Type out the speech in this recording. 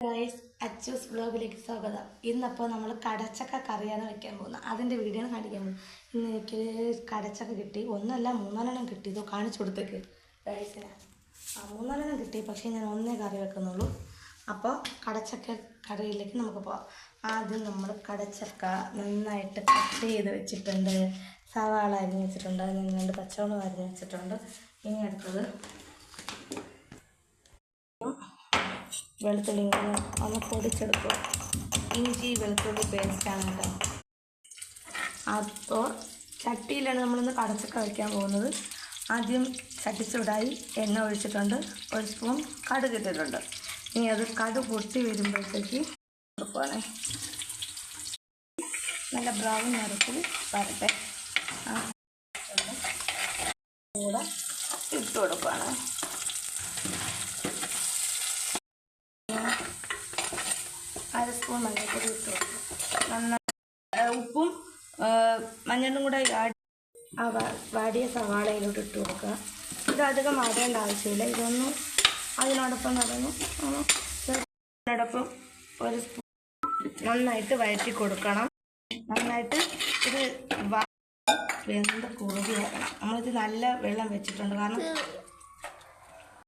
Guys, Achus വ്ലോഗിലേക്ക് സ്വാഗതം. ഇന്നപ്പോൾ നമ്മൾ കടച്ചക്ക കറിയാണ് വയ്ക്കാൻ പോകുന്നത്. അതിൻ്റെ വീഡിയോ കാണിക്കാൻ പോകുന്നത്. ഇന്ന് എനിക്ക് കടച്ചക്ക കിട്ടി. ഒന്നല്ല 3 കിട്ടി. ഇതോ കാണിച്ചു കൊടുത്തേക്ക് ഗൈസിന്. 3 കിട്ടി. പക്ഷേ ഞാൻ ഒന്നേ കറി വെക്കുന്നുള്ളൂ. അപ്പോൾ കടച്ചക്ക കറിയിലേക്ക് നമുക്ക് പോകാം. ആദ്യം നമ്മൾ കടച്ചക്ക നന്നായിട്ട് കട്ട് ചെയ്ത് വെച്ചിട്ടുണ്ട്. സവാള അരിഞ്ഞ് വെച്ചിട്ടുണ്ട്. അതിന് 2 പച്ചമുളക് അരിഞ്ഞ് വെച്ചിട്ടുണ്ട്. ഇനി അടുത്തത് വെളുത്തുള്ളി ഇങ്ങനെ ഒന്ന് പൊടിച്ചെടുക്കുക. ഇഞ്ചി വെളുത്തുള്ളി പേസ്റ്റാണ് കേട്ടോ. അപ്പോൾ ചട്ടിയിലാണ് നമ്മളിന്ന് കടച്ചക്ക വയ്ക്കാൻ പോകുന്നത്. ആദ്യം ചട്ടിച്ചൂടായി എണ്ണ ഒഴിച്ചിട്ടുണ്ട്. 1 സ്പൂൺ കടുക് ഇട്ടിട്ടുണ്ട്. ഇനി അത് കടുക് പൊട്ടി വരുമ്പോഴത്തേക്ക് കൊടുക്കുകയാണ്. നല്ല ബ്രൗൺ നിറത്തിൽ വരട്ടെ. കൂടെ ഇട്ട് കൊടുക്കുകയാണ്. അര സ്പൂൺ മഞ്ഞൾപ്പൊടി ഇട്ട് കൊടുക്കും. നന്നായി ഉപ്പും മഞ്ഞളും കൂടെ വാടിയ സവാളയിലോട്ട് ഇട്ട് കൊടുക്കുക. ഇത് അധികം വാടേണ്ട ആവശ്യമില്ല. ഇതൊന്നും അതിനോടൊപ്പം നടന്നു അതിനോടൊപ്പം 1 സ്പൂൺ നന്നായിട്ട് വഴറ്റി കൊടുക്കണം. നന്നായിട്ട് ഇത് വെന്ത് കുറുകി വരണം. നമ്മളിത് നല്ല വെള്ളം വെച്ചിട്ടുണ്ട്. കാരണം